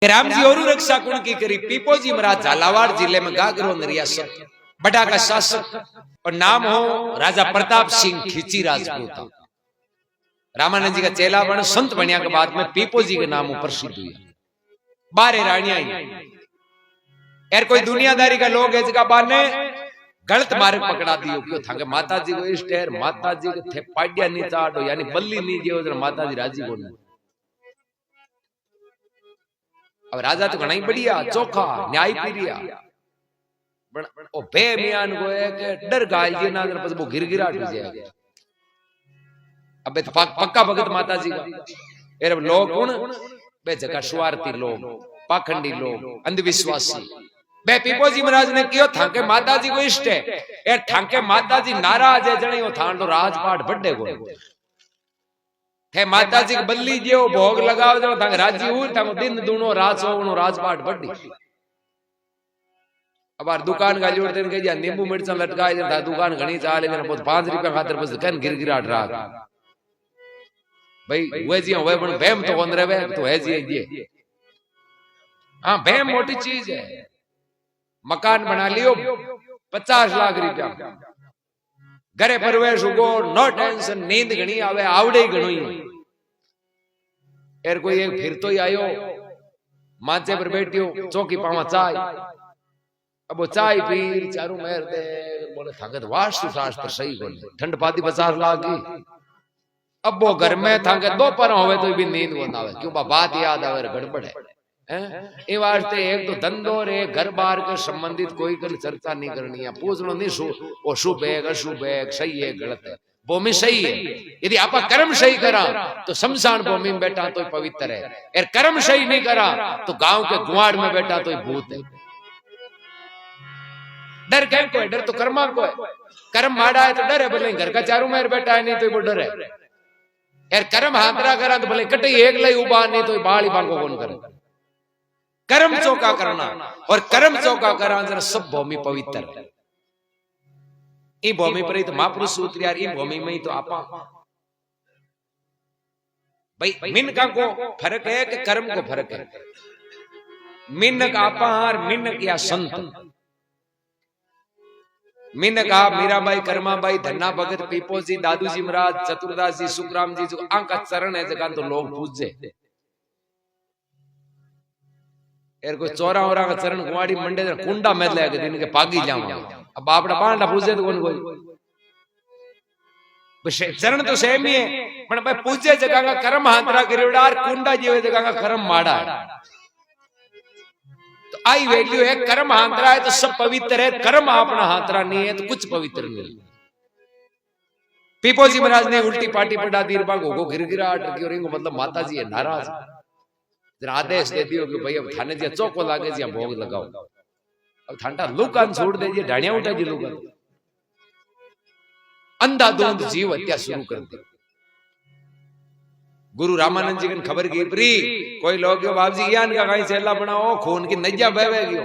राम जी और रक्षा कुण की करी। पीपोजी महाराज झालावाड़ जिले में गागरो रियासत बड़ा का शासक और नाम हो राजा प्रताप सिंह खींची राजपूत। रामानंद जी का चेला बन संत बनया के बाद में पीपोजी के नाम प्रसिद्ध हुआ। बारे रानियां यार कोई दुनियादारी का लोग है जगह बाने गलत मार्ग पकड़ा दियो क्यों थाके माता जी को इष्ट है माता जी के थे पाड्या नहीं चाटो यानी बल्ली नहीं जियो जरा माता जी राजी को नहीं। अब राजा तो घना ही बढ़िया चोखा न्याय पीरिया ओ बे मियान को है कि डर गाल जी ना बस वो गिरगिराट हो जाएगा। अबे तो पक्का भगत माता जी का यार लोग कौन बे जगह स्वार्थी लोग पाखंडी लोग अंधविश्वासी। बे पीपोजी महाराज ने कियो थाके माता जी को इष्ट है यार थाके माता जी नाराज है जने वो थांडो राजपाट बड्डे को थे माता जी बल्ली जो भोग लगाओ जो थाके राजी हुई थाको दिन दूनो रात सोनो राजपाट बड्डी। अब दुकान का जोड़ते ने कह नींबू मिर्चा लटकाए था दुकान घणी चाले ने 5 रुपया खातर बस कन गिरगिराट राग भाई वे जी वे पण बेम तो कोन रेवे तो है जी ये हां बेम मोटी चीज है। मकान बना लियो 50 लाख रुपया घरे परवेश उगो नो टेंशन नींद घणी आवे आवड़े घणो यार कोई एक फिर तो ही आयो माचे पर बैठियो चौकी पावा चाय अब वो चाय पी चारू मेर दे बोले थाके वास्तु शास्त्र सही बोले ठंड पाती 50 लाख की। अब वो घर में थाके दोपहर होवे तो भी नींद को ना आवे क्यों बात याद आवे गड़बड़ है ए वास्ते एक तो धंधो रे घर बार के संबंधित कोई कर चर्चा नहीं करनी है पूछ लो नहीं वो शुभ है अशुभ है सही है गलत है भूमि सही है। यदि आप कर्म सही करा तो शमशान भूमि में बैठा तो पवित्र है और कर्म सही नहीं करा तो गांव के गुआड़ में बैठा तो भूत है। डर क्या को है डर तो कर्मा को है कर्म माड़ा है तो डर है भले घर का चारों मेर बैठा है नहीं तो वो डर है यार कर्म हाथरा करा तो भले कटे एक लाई उबा नहीं तो बाली बांगो कौन करे। कर्म चौका करना और कर्म चौका करा जरा सब भूमि पवित्र है। ई भूमि पर ही तो महापुरुष सूत्र यार ई भूमि में ही तो आपा भाई मिन का को फर्क है कि कर्म को फर्क है। मिन का आपा और मिन या संत मिन का मीराबाई कर्माबाई धन्ना भगत पीपोजी दादूजी महाराज चतुरदास जी सुखराम जी जो आंका चरण है जगह तो लोग पूजे यार कोई चौरा ओरा का चरण कुमारी मंडे कुंडा में ले दिन के पागी जावा अब बापड़ा बांडा पूजे तो कौन कोई चरण तो सेम ही है पण भाई पूजे जगह का कर्म हाथरा करेड़ा और कुंडा जेवे जगह का कर्म माड़ा है। तो आई वैल्यू है कर्म हाथरा है तो सब पवित्र है कर्म अपना हाथरा नहीं है तो कुछ पवित्र नहीं। पीपोजी महाराज ने उल्टी पार्टी पड़ा दी को गिरगिराट की मतलब माता जी है नाराज आदेश दे दियो कि भाई अब थाने जी चौको लागे जी भोग लगाओ अब थांटा लुकान छोड़ दे जी ढाणिया उठा जी लुकान अंधाधुंध जीव हत्या शुरू कर दी। गुरु रामानंद जी ने खबर की प्री कोई लोग बाप जी ज्ञान का कहीं चेला बनाओ खून की नैया बहेगी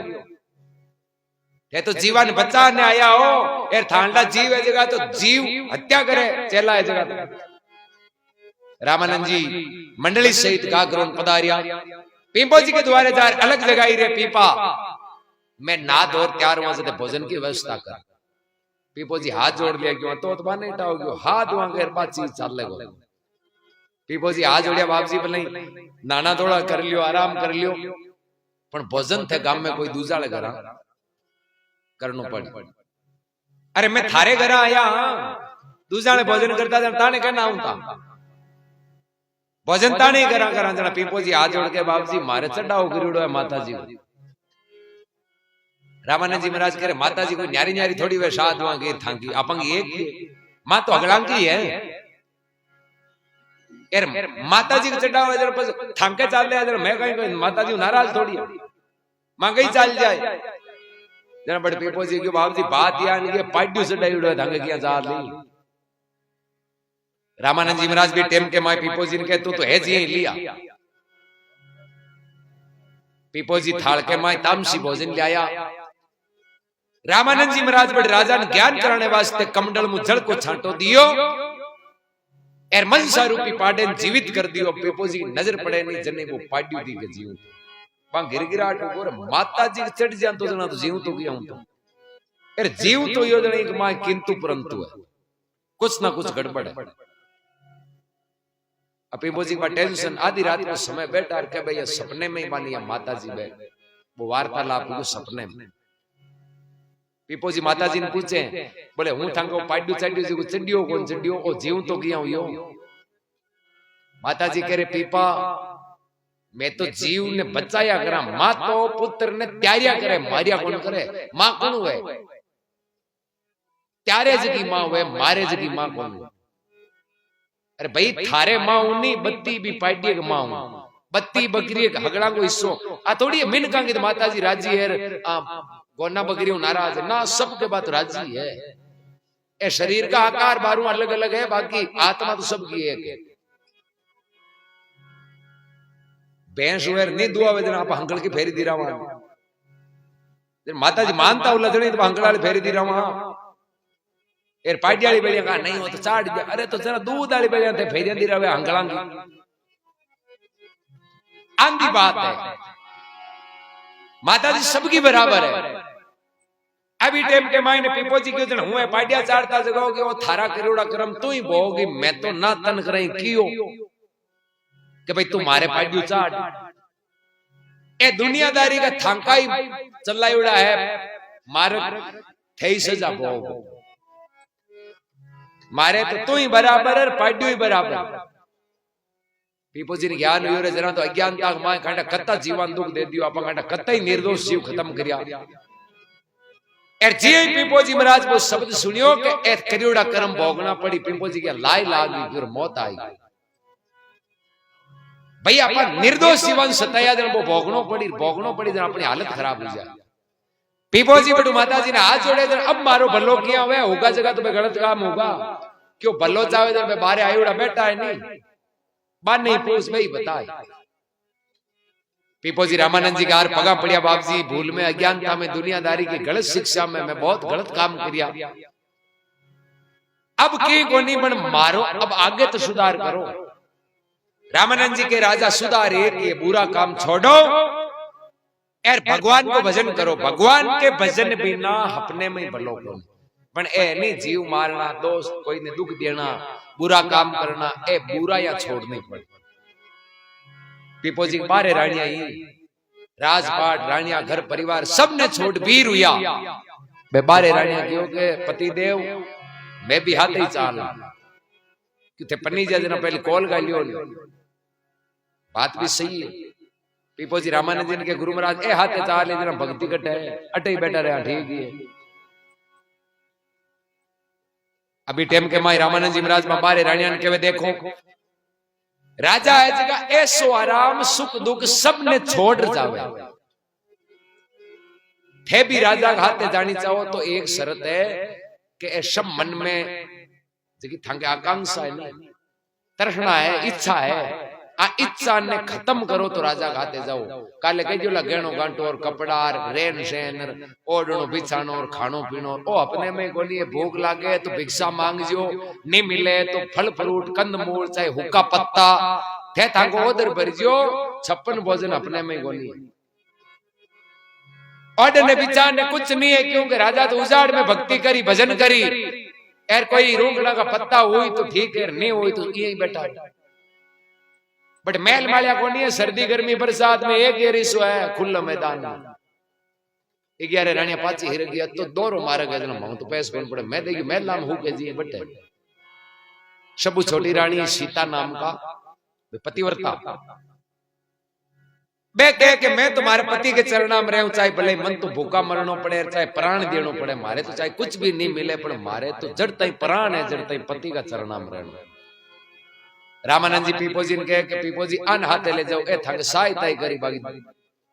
ये तो जीवन बच्चा ने आया हो यार थांडा जीव है जगह तो जीव हत्या करे चेला है जगह। रामानंद जी मंडली सहित गागरों पधारिया पीपो जी के द्वारे जा अलग जगह ही रे पीपा मैं नाद और तैयार हुआ से भोजन की व्यवस्था कर। पीपो जी हाथ जोड़ लिया क्यों तो बाने टाओ हाथ वहां के बातचीत चल लेगो। पीपो जी हाथ जोड़िया बाप जी बोले नाना थोड़ा कर लियो आराम कर लियो पर भोजन थे गांव में कोई दूसरे घर करनो पड़ी। अरे मैं थारे घर आया दूसरे भोजन करता था ने कहना आऊं था भोजन ताने करा करा जना पीपो जी हाथ जोड़ के बाप जी मारे चढ़ाओ गिरिड़ो है माता जी को। रामानंद जी महाराज कह रहे माता जी को न्यारी न्यारी थोड़ी वे साथ वहां गिर थांकी अपंग एक मां तो अगलांकी है यार माता जी को चढ़ाओ इधर बस थांके चाल ले इधर मैं कहीं माता जी नाराज थोड़ी मां गई चाल जाए जरा बड़े पीपो जी के बाप जी बात यान के पाड्यू से डाई उड़े थांके किया चाल ली। रामानंद जी महाराज भी टेम के माय पीपो जी ने कहे तू तो है जी लिया पीपो जी थाल के माय तामसी भोजन लाया। रामानंद जी महाराज बड़े राजा ने ज्ञान कराने वास्ते कमंडल में जल को छांटो दियो एर मनसा रूपी पाडे जीवित कर दियो। पीपो जी की नजर पड़े नहीं जने वो पाड्यू दी के जीव वहां गिरगिराहट हो माता जी चढ़ जा तो जना तो जीव तो गया हूं तो अरे जीव तो यो जना एक मां किंतु परंतु है, कुछ ना कुछ गड़बड़ है। पीपोजी का टेंशन आधी रात को समय बैठा के भैया सपने में ही मानिया माता जी बैठ वो वार्तालाप हुई सपने में। पीपोजी माता जी ने पूछे बोले हूं थांको पाड्यू चड्यू जी को चड्यो कौन चड्यो ओ जीव तो गया हूं यो। माता जी कह रहे पीपा मैं तो जीव ने बचाया करा, मां तो पुत्र ने त्यारिया करे मारिया कौन करे, मां कौन हुए त्यारे जगी मां हुए मारे जगी मां कौन हुए। अरे भाई थारे मां उन्नी बत्ती भी पाड्य मां हूं बत्ती बकरी हगड़ा को हिस्सो आ थोड़ी मिनका की माता जी राजी है गोना बकरी नाराज है ना, सबके बात राजी है। ए शरीर का आकार बारू अलग अलग है, बाकी आत्मा तो सबकी एक है। भैंस वेर नहीं दुआ वेदना आप हंकल की फेरी दी रहा माता जी मानता हूं लदड़ी तो हंकल वाले फेरी दी रहा एर पाटी वाली बेड़िया कहा नहीं हो तो चाट दिया, अरे तो जरा दूध वाली बेड़िया थे फेरिया दी रहा हंकला की आंधी बात है। माता जी सबकी बराबर है। अभी टाइम के मायने पीपोजी क्यों जन हुए पाटिया चारता जगह के वो थारा करोड़ा कर्म तू ही भोगी मैं तो ना तन करे कियो कि भाई तुम्हारे पाटियो चाट ए दुनियादारी का थांका ही चलाई उड़ा है मारे थे सजा भोग मारे तो तू ही बराबर है पाटियो ही बराबर। पीपोजी ने ज्ञान हुई जरा तो अज्ञानता मां कांटा कत्ता जीवन दुख दे दियो आपा कांटा कत्ता ही निर्दोष जीव खत्म करिया। एर जी पीपोजी महाराज वो शब्द सुनियो कि ए करियोड़ा कर्म भोगना पड़ी पीपोजी के लाई लागी फिर मौत आई। भाई आपा निर्दोष जीवन सताया जन वो भोगनो पड़ी जन अपनी हालत खराब हो जाए। पीपोजी बड़ू माता जी ने हाथ जोड़े जन अब मारो भलो किया हुआ होगा जगह तुम्हें गलत काम होगा क्यों भलो चाहे जन मैं बारे आयुड़ा बैठा है नहीं बात नहीं पूछ भाई बताए। पीपोजी रामानंद जी का पगा पड़िया बाप जी भूल में अज्ञानता में दुनियादारी की गलत शिक्षा में मैं बहुत गलत काम किया अब की को नहीं बन मारो अब आगे तो सुधार करो। रामानंद जी के राजा सुधारे कि ये बुरा काम छोड़ो यार भगवान को भजन करो, भगवान के भजन बिना अपने में भलो करो पण ए नहीं जीव मारना दोस्त कोई ने दुख देना बुरा काम करना ए बुरा या छोड़नी पड़े। पीपोजी बारे रानिया ही राजपाट रानिया घर परिवार सब ने छोड़ वीर हुआ मैं बारे रानिया क्यों के पति देव मैं भी हाथ ही चाल कि पन्नी जना पहले कॉल कर लियो बात भी सही है। पीपोजी रामानंद जी के गुरु महाराज ए हाथ चाल जना भक्ति कटे अटे ही बैठा रहा ठीक है। अभी टाइम के माई रामानंद जी महाराज में बारे रानिया के देखो राजा है जगह ऐसो आराम सुख दुख सब ने छोड़ जावे थे भी राजा हाथे जानी चाहो तो एक शर्त है कि सब मन में जगी थांगे आकांक्षा है ना तृष्णा है इच्छा है आ इच्छा ने खत्म करो तो राजा खाते जाओ काले कह जो लगेणो गांटो और कपड़ा रेन सेन ओढ़नो बिछानो और खानो पीनो ओ अपने में कोनी भूख लागे तो भिक्षा मांगजो नहीं मिले तो फल फ्रूट कंद मूल चाहे हुक्का पत्ता थे थांगो उधर भरजो 56 भोजन अपने में कोनी ऑर्डर ने बिचार ने कुछ नहीं है क्योंकि राजा तो उजाड़ में भक्ति करी भजन करी यार कोई रोकना का पत्ता हुई तो ठीक है नहीं हुई तो यही बैठा बट महल मालिया को नहीं है सर्दी गर्मी बरसात में एक एरिसो है खुला मैदान में 11 रानिया पाची हिर गया तो दोरो मारा गया जना मां तो पैस कौन पड़े मैं देखी महल में होके जी बटे शबु छोटी रानी सीता नाम का पतिव्रता मैं कह के मैं तुम्हारे पति के चरणा में रहूं चाहे भले मन तो भूखा मरना पड़े चाहे प्राण देना पड़े मारे तो चाहे कुछ भी नहीं मिले पर मारे तो जड़ता ही प्राण है जड़ता ही पति का चरणा में रहना। रामानंद जी पीपोजी ने कहे कि पीपोजी अन हाथे ले जाओ ए थंग सहायता ही करी बाकी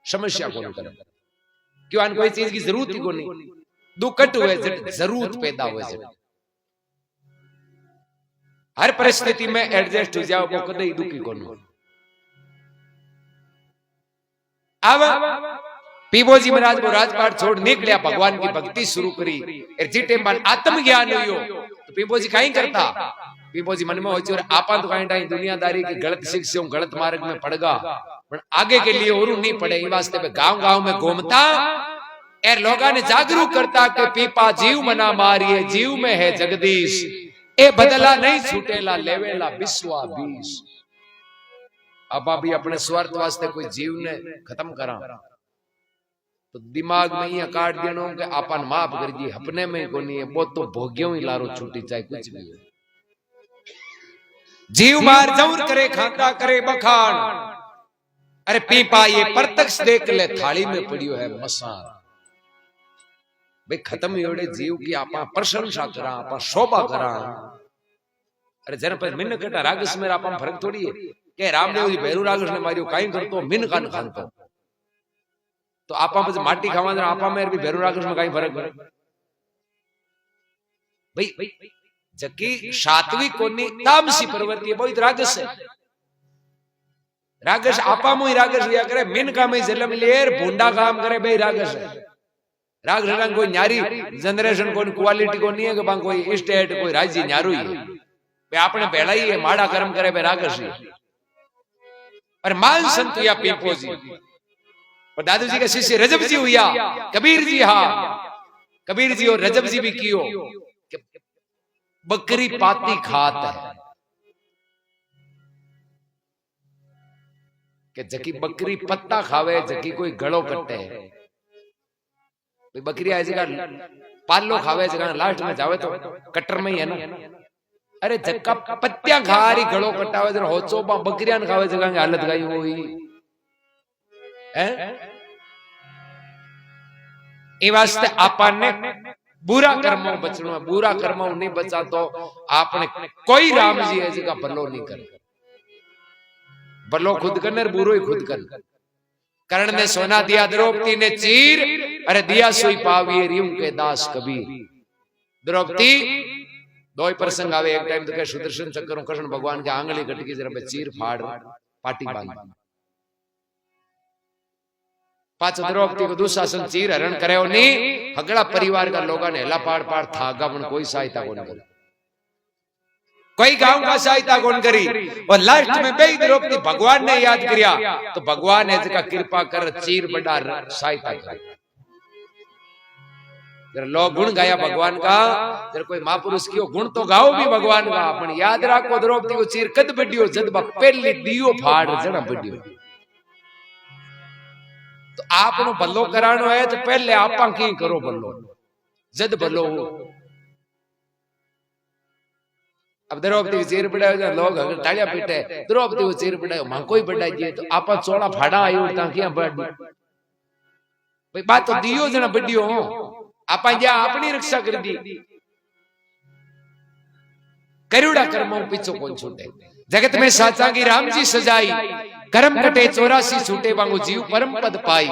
समस्या को नहीं करे क्यों अन कोई चीज की जरूरत ही को नहीं दुखट हुए जरूरत पैदा हुए हर परिस्थिति में एडजस्ट हो जाओ वो कदे ही दुखी को नहीं। अब पीपोजी महाराज को राजपाट छोड़ निकलिया भगवान की भक्ति शुरू करी जिटे मन आत्मज्ञान हुई तो पीपोजी कहीं करता पीपोजी मन में हो आपा तो कहीं दुनियादारी की गलत शिक्षा गलत मार्ग में पड़गा पर आगे के लिए और नहीं पड़े। ये वास्ते में गांव गांव में घूमता एर लोगा ने जागरूक करता कि पीपा जीव मना मारिए, जीव में है जगदीश, ए बदला नहीं छूटेला लेवेला बिस्वा बीस। अब अभी अपने स्वार्थ वास्ते कोई जीव ने खत्म करा तो दिमाग में ये काट देनो कि आपन माफ कर दी, अपने में को नहीं है वो तो भोग्यों ही लारो छूटी चाहे कुछ भी हो। जीव मार जरूर करे खाता करे बखान, अरे पीपा ये प्रत्यक्ष देख ले थाली में पड़ियो है मसान। भाई खत्म योड़े जीव की आपा प्रशंसा करा, आपा शोभा करा। अरे जरा पर मिन कटा रागस में आपा फर्क थोड़ी है के रामदेव जी भैरू रागस ने मारियो काई करतो मिन कान खानतो तो आपा में माटी खावा जरा आपा में भी भैरू रागस में काई फर्क है भाई। जबकि सात्विक कोनी तामसी प्रवृत्ति है बहुत रागस है। रागस आपा में रागस लिया करे, मिन का में जन्म लेर भूंडा काम करे भाई रागस है। रागस कोई न्यारी जनरेशन कोई क्वालिटी को नहीं है कि कोई स्टेट कोई राज्य न्यारू ही है आपने पहला ही है माड़ा कर्म करे भाई रागस ही। और मान संत या पीपो जी और दादू जी के शिष्य रजब जी हुआ, कबीर जी हाँ कबीर जी और रजब जी भी कियो बकरी पाती खात है कि जकी बकरी पत्ता खावे जकी कोई गड़ो कटे है। बकरी ऐसी का पालो खावे जगह लास्ट में जावे तो कटर में ही है ना। अरे जक्का पत्तियां खा रही गड़ो कटावे जरा होचो बकरियां खावे जगह हालत गई हुई है। ये वास्ते आपन ने बुरा कर्मों बचना, बुरा कर्मों नहीं बचा तो आपने कोई राम जी ऐसी का भलो नहीं करे। भलो खुद करने बुरो ही खुद कर। कर्ण ने सोना दिया द्रौपदी ने चीर, अरे दिया सोई पावी रियू के दास कबीर। द्रौपदी दो ही प्रसंग आवे, एक टाइम तो कहे सुदर्शन चक्र कृष्ण भगवान के आंगली कट की जरा चीर फाड़ पाटी बांध पाचो द्रौपदी को दुशासन चीर हरण करे नहीं। हगड़ा परिवार का लोगों ने हला पाड़ पाड़ थागा मन कोई सहायता कौन करी, कोई गांव का सहायता कौन करी। और लास्ट में बे द्रौपदी भगवान ने याद किया तो भगवान ने इसका कृपा कर चीर बड़ा सहायता कर। जरा लोग गुण गाया भगवान का, जरा कोई महापुरुष की गुण तो गाओ भी भगवान का। अपन याद रखो द्रौपदी को चीर कद बढ़ियो जद पहली दियो फाड़ जड़ा बढ़ियो। तो आपनो भलो करानो है तो पहले आपा की करो भलो जद भलो हो। अब द्रौपदी चीर बढ़ाए लोग अगर तालियां पीटे द्रौपदी को चीर बढ़ाए मां कोई बढ़ाई दिए तो आपा चोड़ा फाड़ा आई उड़ता क्या बढ़ भाई बात तो दियो जना बढ़ियो हो। आपा जा अपनी रक्षा कर दी, करुड़ा कर्मों पीछो कौन छूटे। जगत में साचा की राम जी सजाई, कर्म कटे 84 छूटे वांगू जीव परम पद पाई।